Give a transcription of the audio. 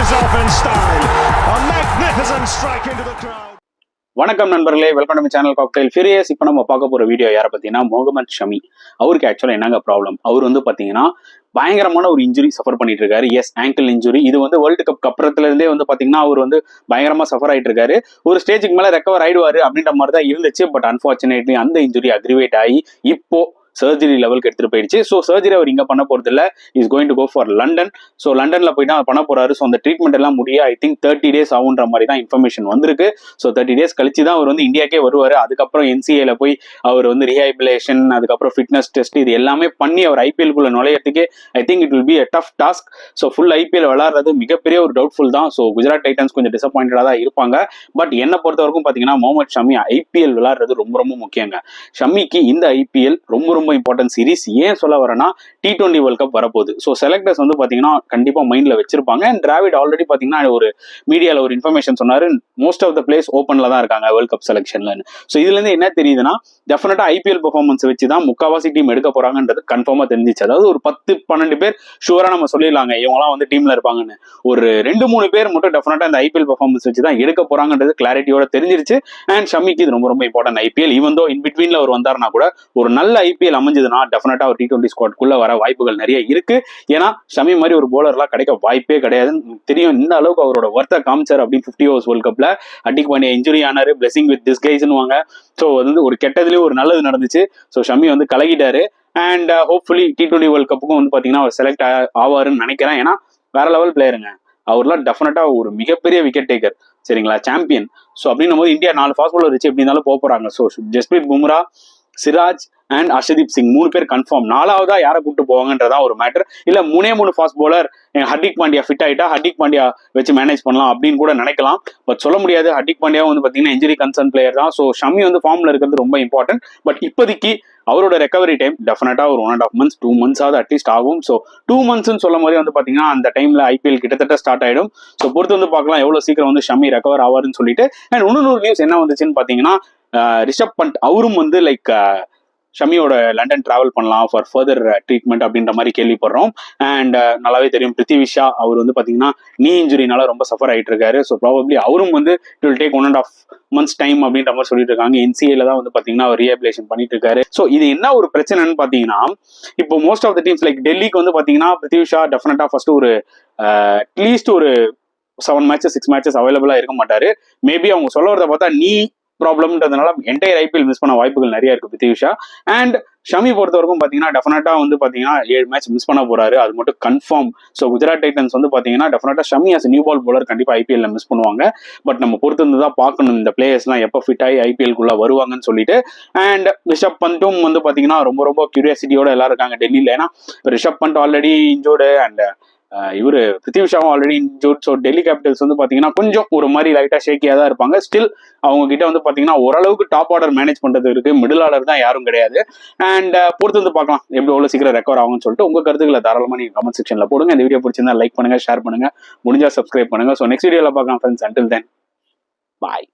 finishes off in style. A magnificent strike into the crowd. வணக்கம் நண்பர்களே, welcome to channel cocktail furious. இப்போ நம்ம பார்க்க போற வீடியோ யாரை பார்த்தீங்கன்னா முகமது ஷமி. அவருக்கு ஆக்சுவலாக என்னங்க ப்ராப்ளம்? அவர் வந்து பார்த்தீங்கன்னா பயங்கரமான ஒரு இன்ஜுரி சஃபர் பண்ணிட்டு இருக்காரு. Yes, angle injury. இது வந்து வேர்ல்டு கப் அப்புறத்துல இருந்தே வந்து பாத்தீங்கன்னா அவர் வந்து பயங்கரமா சஃபர் ஆயிட்டு இருக்காரு. ஒரு ஸ்டேஜுக்கு மேல ரெக்கவர் ஆயிடுவாரு அப்படின்ற மாதிரி தான் இருந்துச்சு. பட் அன்பார்ச்சுனேட்லி அந்த இன்ஜுரி அக்ரிவேட் ஆகி இப்போ சர்ஜரி லெவலுக்கு எடுத்துட்டு போயிடுச்சு. ஸோ சர்ஜரி அவர் இங்க பண்ண போறது இல்ல, is going to go for London. So லண்டன்ல போயிட்டு பண்ண போறாரு. ஸோ அந்த ட்ரீட்மெண்ட் எல்லாம் முடிய ஐ திங்க் 30 days ஆகுன்ற மாதிரி தான் இன்ஃபர்மேஷன் வந்திருக்கு. ஸோ 30 days கழிச்சு தான் அவர் வந்து இந்தியாக்கே வருவாரு. அதுக்கப்புறம் NCAல போய் அவர் வந்து ரீஹைபிலேஷன், அதுக்கப்புறம் ஃபிட்னஸ் டெஸ்ட், இது எல்லாமே பண்ணி அவர் IPL குள்ள நுழையறதுக்கு I think it will be a tough task. So full IPL விளையாடுறது மிகப்பெரிய ஒரு டவுட்ஃபுல் தான். ஸோ குஜராத் டைட்டன்ஸ் கொஞ்சம் டிசப்பாயிண்டடா தான் இருப்பாங்க. பட் என்ன பொறுத்த வரைக்கும் பாத்தீங்கன்னா முகமது ஷமி IPL விளையாடுறது ரொம்ப ரொம்ப முக்கியங்க. ஷமிக்கு இந்த IPL ரொம்ப ரொம்ப இம்பார்ட்டன்ட் சீரிஸ். ஏன் சொல்ல வரேன்னா T20 வேர்ல்ட் கப் வரப்போகுது. ஸோ செலக்டர்ஸ் வந்து பாத்தீங்கன்னா கண்டிப்பா மைண்ட்ல வச்சிருப்பாங்க. அண்ட் டிராவிட் ஆல்ரெடி பாத்தீங்கன்னா ஒரு மீடியால ஒரு இன்ஃபர்மேஷன் சொன்னாரு, மோஸ்ட் ஆஃப் த பிளேஸ் ஓப்பன்ல தான் இருக்காங்க வேர்ல்ட் கப் செலக்ஷன்ல. ஸோ இதுல இருந்து என்ன தெரியுதுன்னா டெஃபினட்டா IPL பெர்ஃபார்மன்ஸ் வச்சு தான் முக்காவாசி டீம் எடுக்க போறாங்கன்றது கன்ஃபார்மா தெரிஞ்சிச்சு. அதாவது ஒரு 10-12 பேர் ஷூரா நம்ம சொல்லிடலாங்க இவங்கலாம் வந்து டீம்ல இருப்பாங்கன்னு. ஒரு 2-3 பேர் மட்டும் டெஃபினட்டா இந்த IPL பெர்ஃபார்மன்ஸ் வச்சு தான் எடுக்க போறாங்கன்றது கிளாரிட்டியோட தெரிஞ்சிருச்சு. அண்ட் ஷமிக்கு இது ரொம்ப ரொம்ப இம்பார்ட்டன்ட் IPL. ஈவன் தோ இன் பிட்வீன்ல அவர் வந்தாருன்னா கூட ஒரு நல்ல IPL அமைஞ்சதுன்னா டெஃபினட்டா ஒரு T20 ஸ்குவாட்குள்ள வர வாய்ப்புகள் நிறைய இருக்கு. ஏன்னா ஷமி மாதிரி ஒரு போலர்லாம் கிடைக்க வாய்ப்பே கிடையாதுன்னு தெரியும். இந்த அளவுக்கு அவரோட ஒர்த்தை காமிச்சார் அப்படின்னு 50 overs வேர்ல்ட் கப்ல. ஹர்திக் பாண்டியா இன்ஜுரி ஆனாரு, பிளெஸிங் வித் டிஸ்கைஸ்னு வாங்க. ஸோ வந்து ஒரு கெட்டதுலயும் ஒரு நல்லது நடந்துச்சு. ஸோ ஷமி வந்து கலகிட்டாரு. அண்ட் ஹோப்ஃபுல்லி T20 வேர்ல்ட் கப்புக்கும் வந்து பாத்தீங்கன்னா அவர் செலக்ட் ஆவாருன்னு நினைக்கிறேன். ஏன்னா வேற லெவல் பிளேயருங்க அவர்லாம். டெஃபினட்டா ஒரு மிகப்பெரிய விக்கெட் டேக்கர், சரிங்களா, சாம்பியன். ஸோ அப்படின்னும் போது இந்தியா 4 ஃபாஸ்ட் பாலர் வச்சு எப்படி இருந்தாலும் போறாங்க. ஸோ ஜஸ்பிரீத் பும்ரா, சிராஜ் அண்ட் அர்ஷதீப் சிங் 3 பேர் கன்ஃபார்ம். 4வதா யாரை கூப்பிட்டு போவாங்கன்றதா ஒரு மேட்டர். இல்ல 3 fast bowler Hardik Pandya fit ஆயிட்டா ஹர்திக் பாண்டியா வச்சு மேனேஜ் பண்ணலாம் அப்படின்னு கூட நினைக்கலாம். பட் சொல்ல முடியாது. ஹர்திக் பாண்டியா வந்து பாத்தீங்கன்னா இன்ஜுரி கன்சர்ன் பிளேயர் தான். ஸோ ஷமி வந்து ஃபார்ம்ல இருக்கிறது ரொம்ப இம்பார்ட்டன்ட். பட் இப்போதைக்கு அவரோட ரெக்கவரி டைம் டெஃபினட்டா ஒரு 1.5 months 2 months ஆகுது அட்லீஸ்ட் ஆகும். ஸோ 2 months சொல்லும் போதே வந்து பாத்தீங்கன்னா அந்த டைம்ல IPL கிட்டத்தட்ட ஸ்டார்ட் ஆயிடும். ஸோ பொறுத்து வந்து பார்க்கலாம் எவ்வளவு சீக்கிரம் வந்து ஷமி ரெக்கவர் ஆவாருன்னு சொல்லிட்டு. அண்ட் இன்னொரு நியூஸ் என்ன வந்துச்சுன்னு பாத்தீங்கன்னா ரிஷப் பண்ட் அவரும் வந்து லைக் ஷமியோட லண்டன் டிராவல் பண்ணலாம் ஃபார் ஃபர்தர் ட்ரீட்மெண்ட் அப்படின்ற மாதிரி கேள்விப்படுறோம். அண்ட் நல்லாவே தெரியும் பிருத்திவி ஷா அவர் வந்து பாத்தீங்கன்னா நீ இன்ஜுரினால ரொம்ப சஃபர் ஆயிட்டு இருக்காரு. ஸோ ப்ராபப்ளி அவரும் வந்து it will take 1.5 months time அப்படின்ற மாதிரி சொல்லிட்டு இருக்காங்க. NCAல தான் வந்து பாத்தீங்கன்னா அவர் ரீஹபிலேஷன் பண்ணிட்டு இருக்காரு. ஸோ இது என்ன ஒரு பிரச்சனைன்னு பாத்தீங்கன்னா இப்போ most of the teams like டெல்லிக்கு வந்து பாத்தீங்கன்னா பிருத்திவி ஷா டெஃபினட்டா ஃபர்ஸ்ட் ஒரு அட்லீஸ்ட் ஒரு 7 matches 6 matches அவைலபிளா இருக்க மாட்டாரு. மேபி அவங்க சொல்ல வரதை பார்த்தா நீ ப்ராப்ளம்ன்றதுனால என்டையர் IPL மிஸ் பண்ண வாய்ப்புகள் நிறைய இருக்கு பிருத்திவி ஷா. அண்ட் ஷமி பொறுத்த வரைக்கும் பாத்தீங்கன்னா டெஃபினட்டா வந்து பாத்தீங்கன்னா 7 match மிஸ் பண்ண போறாரு, அது மட்டும் கன்ஃபார்ம். ஸோ குஜராத் டைட்டன்ஸ் வந்து பாத்தீங்கன்னா definitely Shami as new ball bowler கண்டிப்பா IPL மிஸ் பண்ணுவாங்க. பட் நம்ம பொறுத்து இருந்து தான் பார்க்கணும் இந்த பிளேயர்ஸ் எல்லாம் எப்போ ஃபிட் ஆகி IPL குள்ள வருவாங்கன்னு சொல்லிட்டு. அண்ட் ரிஷப் பண்ட்டும் வந்து பாத்தீங்கன்னா ரொம்ப ரொம்ப கியூரியாசிட்டியோட எல்லாரும் இருக்காங்க டெல்லியில. ஏன்னா Rishabh Pant already injured and இவரு பிருத்திவி ஷாவும் already injured. So Delhi capitals வந்து பாத்தீங்கன்னா கொஞ்சம் ஒரு மாதிரி லைட்டா ஷேக்கியா தான் இருப்பாங்க. ஸ்டில் அவங்க கிட்ட வந்து பாத்தீங்கன்னா ஓரளவுக்கு டாப் ஆர்டர் மேனேஜ் பண்றது இருக்கு, மிடில் ஆர்டர் தான் யாரும் கிடையாது. அண்ட் பொறுத்து வந்து பார்க்கலாம் எப்படி எவ்வளவு சீக்கிரம் ரெக்கவர் ஆகும்னு சொல்லிட்டு. உங்க கருத்துக்களை தாராளமா நீங்க கமெண்ட் செக்ஷன்ல போடுங்க. இந்த வீடியோ பிடிச்சிருந்தா லைக் பண்ணுங்க, ஷேர் பண்ணுங்க, முடிஞ்சா சப்ஸ்கிரைப் பண்ணுங்க. ஸோ நெக்ஸ்ட் வீடியோல பார்க்கலாம் ஃப்ரெண்ட்ஸ். அண்டில் தென் பாய்.